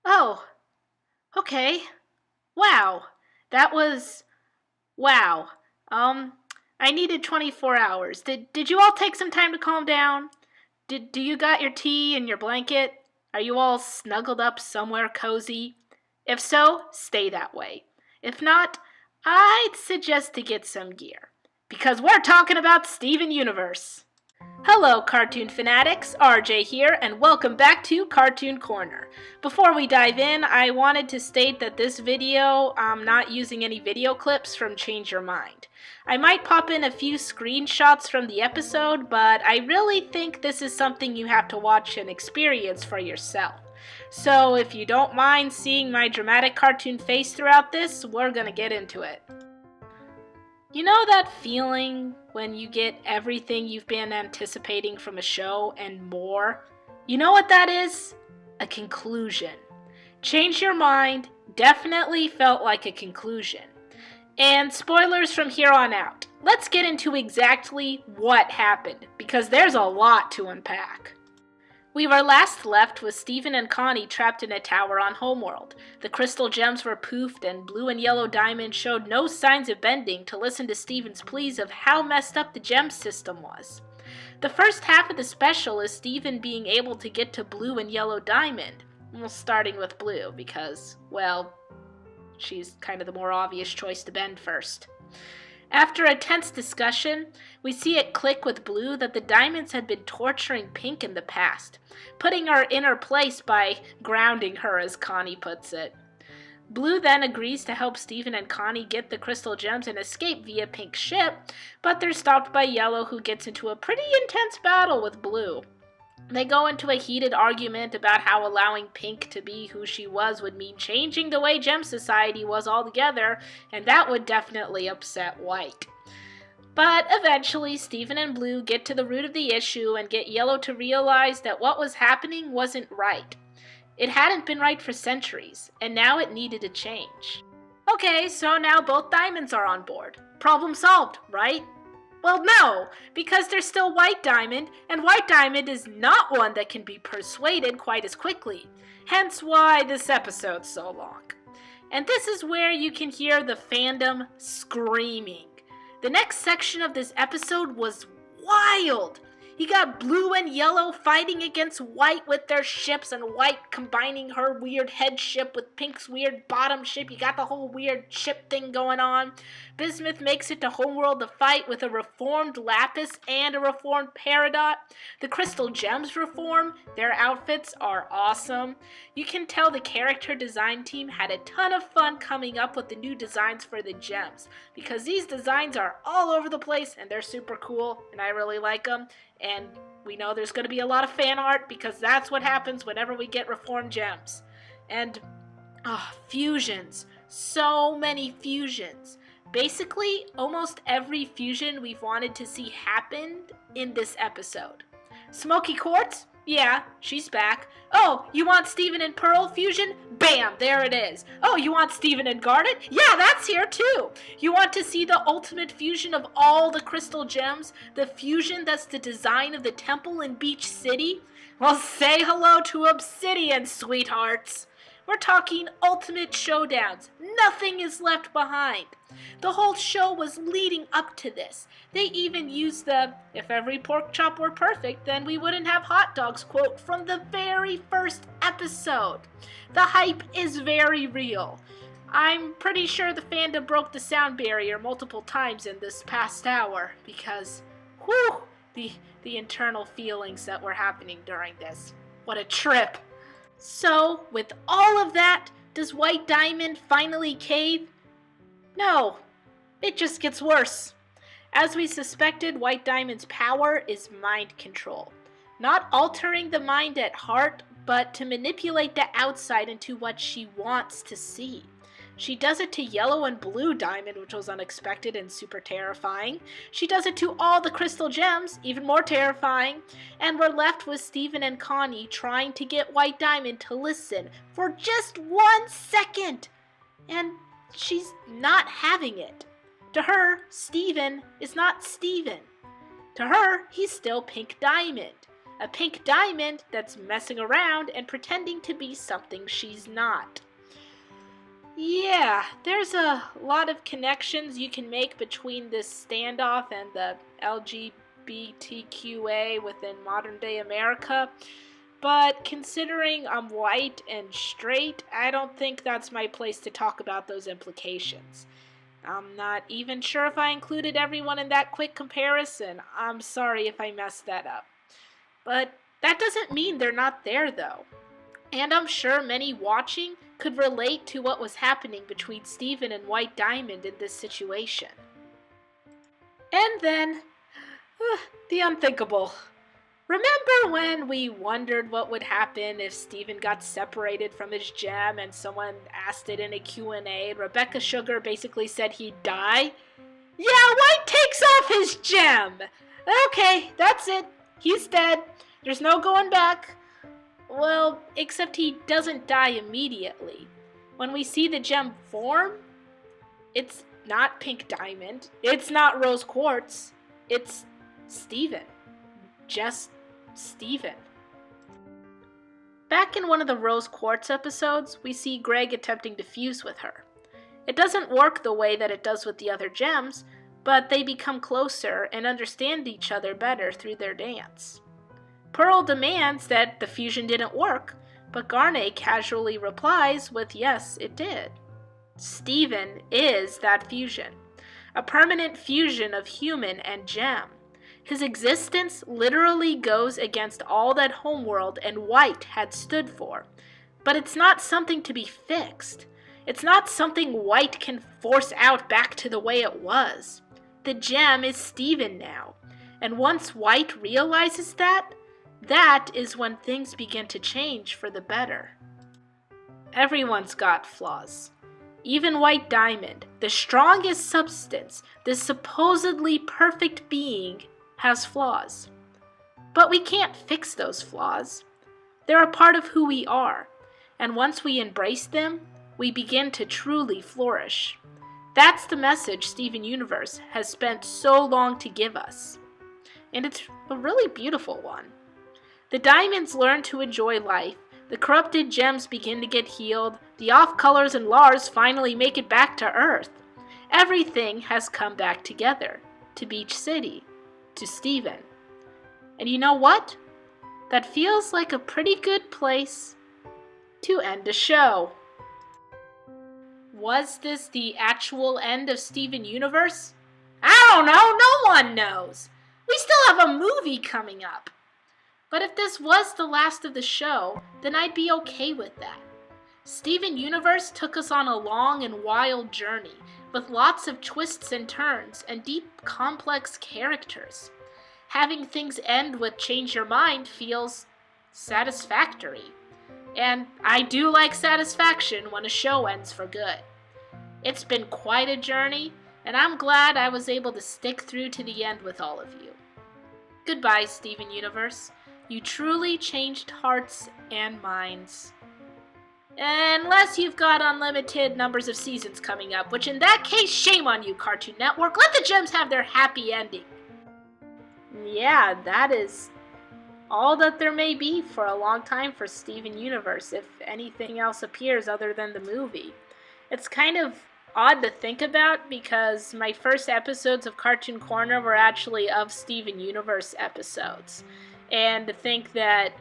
Oh, okay. Wow. That was wow. I needed 24 hours. Did you all take some time to calm down? Do you got your tea and your blanket? Are you all snuggled up somewhere cozy? If so, stay that way. If not, I'd suggest to get some gear because we're talking about Steven Universe. Hello, cartoon fanatics. RJ here, and welcome back to Cartoon Corner. Before we dive in, I wanted to state that this video, I'm not using any video clips from Change Your Mind. I might pop in a few screenshots from the episode, but I really think this is something you have to watch and experience for yourself. So if you don't mind seeing my dramatic cartoon face throughout this, we're gonna get into it. You know that feeling when you get everything you've been anticipating from a show and more? You know what that is? A conclusion. Change Your Mind definitely felt like a conclusion. And spoilers from here on out. Let's get into exactly what happened, because there's a lot to unpack. We were last left with Steven and Connie trapped in a tower on Homeworld. The crystal gems were poofed and Blue and Yellow Diamond showed no signs of bending to listen to Steven's pleas of how messed up the gem system was. The first half of the special is Steven being able to get to Blue and Yellow Diamond. Well, starting with Blue because, well, she's kind of the more obvious choice to bend first. After a tense discussion, we see it click with Blue that the Diamonds had been torturing Pink in the past, putting her in her place by grounding her, as Connie puts it. Blue then agrees to help Steven and Connie get the crystal gems and escape via Pink's ship, but they're stopped by Yellow, who gets into a pretty intense battle with Blue. They go into a heated argument about how allowing Pink to be who she was would mean changing the way Gem Society was altogether, and that would definitely upset White. But eventually, Steven and Blue get to the root of the issue and get Yellow to realize that what was happening wasn't right. It hadn't been right for centuries, and now it needed a change. Okay, so now both Diamonds are on board. Problem solved, right? Well, no, because there's still White Diamond, and White Diamond is not one that can be persuaded quite as quickly. Hence why this episode's so long. And this is where you can hear the fandom screaming. The next section of this episode was wild. You got Blue and Yellow fighting against White with their ships, and White combining her weird head ship with Pink's weird bottom ship. You got the whole weird ship thing going on. Bismuth makes it to Homeworld to fight with a reformed Lapis and a reformed Peridot. The Crystal Gems reform. Their outfits are awesome. You can tell the character design team had a ton of fun coming up with the new designs for the gems, because these designs are all over the place and they're super cool and I really like them. And we know there's going to be a lot of fan art because that's what happens whenever we get reformed gems. And, fusions. So many fusions. Basically, almost every fusion we've wanted to see happened in this episode. Smoky Quartz? Yeah, she's back. Oh, you want Steven and Pearl fusion? Bam, there it is. Oh, you want Steven and Garnet? Yeah, that's here too. You want to see the ultimate fusion of all the crystal gems? The fusion that's the design of the temple in Beach City? Well, say hello to Obsidian, sweethearts. We're talking ultimate showdowns. Nothing is left behind. The whole show was leading up to this. They even used the "if every pork chop were perfect, then we wouldn't have hot dogs" quote from the very first episode. The hype is very real. I'm pretty sure the fandom broke the sound barrier multiple times in this past hour because, whew, the internal feelings that were happening during this. What a trip. So, with all of that, does White Diamond finally cave? No, it just gets worse. As we suspected, White Diamond's power is mind control. Not altering the mind at heart, but to manipulate the outside into what she wants to see. She does it to Yellow and Blue Diamond, which was unexpected and super terrifying. She does it to all the crystal gems, even more terrifying. And we're left with Steven and Connie trying to get White Diamond to listen for just 1 second. And she's not having it. To her, Steven is not Steven. To her, he's still Pink Diamond. a pink diamond that's messing around and pretending to be something she's not. Yeah, there's a lot of connections you can make between this standoff and the LGBTQA within modern day America, but considering I'm white and straight, I don't think that's my place to talk about those implications. I'm not even sure if I included everyone in that quick comparison. I'm sorry if I messed that up. But that doesn't mean they're not there, though. And I'm sure many watching could relate to what was happening between Steven and White Diamond in this situation. And then, the unthinkable. Remember when we wondered what would happen if Steven got separated from his gem and someone asked it in a Q&A and Rebecca Sugar basically said he'd die? Yeah, White takes off his gem! Okay, that's it. He's dead. There's no going back. Well, except he doesn't die immediately. When we see the gem form, it's not Pink Diamond. It's not Rose Quartz. It's Steven. Just Steven. Back in one of the Rose Quartz episodes, we see Greg attempting to fuse with her. It doesn't work the way that it does with the other gems, but they become closer and understand each other better through their dance. Pearl demands that the fusion didn't work, but Garnet casually replies with yes, it did. Steven is that fusion, a permanent fusion of human and gem. His existence literally goes against all that Homeworld and White had stood for, but it's not something to be fixed. It's not something White can force out back to the way it was. The gem is Steven now, and once White realizes that is when things begin to change for the better. Everyone's got flaws. Even White Diamond, the strongest substance, the supposedly perfect being, has flaws. But we can't fix those flaws. They're a part of who we are, and once we embrace them, we begin to truly flourish. That's the message Steven Universe has spent so long to give us. And it's a really beautiful one. The diamonds learn to enjoy life, the corrupted gems begin to get healed, the off-colors and Lars finally make it back to Earth. Everything has come back together, to Beach City, to Steven. And you know what? That feels like a pretty good place to end a show. Was this the actual end of Steven Universe? I don't know, no one knows. We still have a movie coming up. But if this was the last of the show, then I'd be okay with that. Steven Universe took us on a long and wild journey, with lots of twists and turns and deep, complex characters. Having things end with change your mind feels satisfactory. And I do like satisfaction when a show ends for good. It's been quite a journey, and I'm glad I was able to stick through to the end with all of you. Goodbye, Steven Universe. You truly changed hearts and minds. Unless you've got unlimited numbers of seasons coming up, which in that case, shame on you, Cartoon Network. Let the gems have their happy ending. Yeah, that is all that there may be for a long time for Steven Universe, if anything else appears other than the movie. It's kind of odd to think about because my first episodes of Cartoon Corner were actually of Steven Universe episodes. And to think that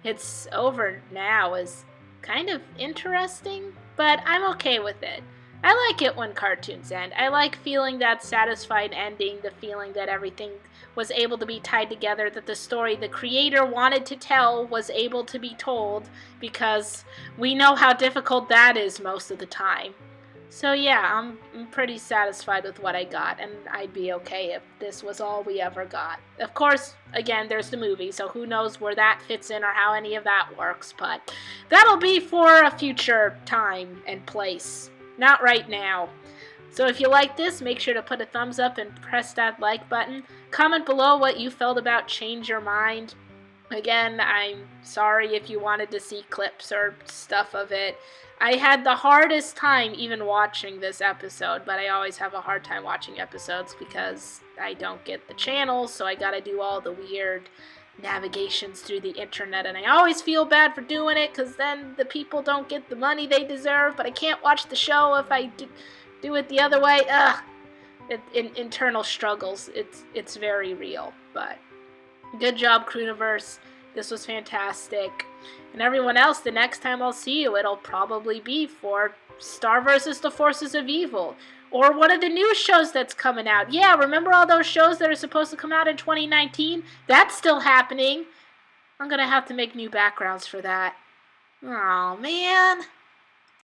it's over now is kind of interesting, but I'm okay with it. I like it when cartoons end. I like feeling that satisfied ending, the feeling that everything was able to be tied together, that the story the creator wanted to tell was able to be told, because we know how difficult that is most of the time. So yeah, I'm pretty satisfied with what I got, and I'd be okay if this was all we ever got. Of course, again, there's the movie, so who knows where that fits in or how any of that works, but that'll be for a future time and place. Not right now. So if you like this, make sure to put a thumbs up and press that like button. Comment below what you felt about Change Your Mind. Again, I'm sorry if you wanted to see clips or stuff of it. I had the hardest time even watching this episode, but I always have a hard time watching episodes because I don't get the channel, so I gotta do all the weird navigations through the internet, and I always feel bad for doing it because then the people don't get the money they deserve, but I can't watch the show if I do it the other way. Ugh. Internal struggles. It's very real, but good job, Crooniverse. This was fantastic. And everyone else, the next time I'll see you, it'll probably be for Star vs. the Forces of Evil, or one of the new shows that's coming out. Yeah, remember all those shows that are supposed to come out in 2019? That's still happening. I'm gonna have to make new backgrounds for that. Oh man.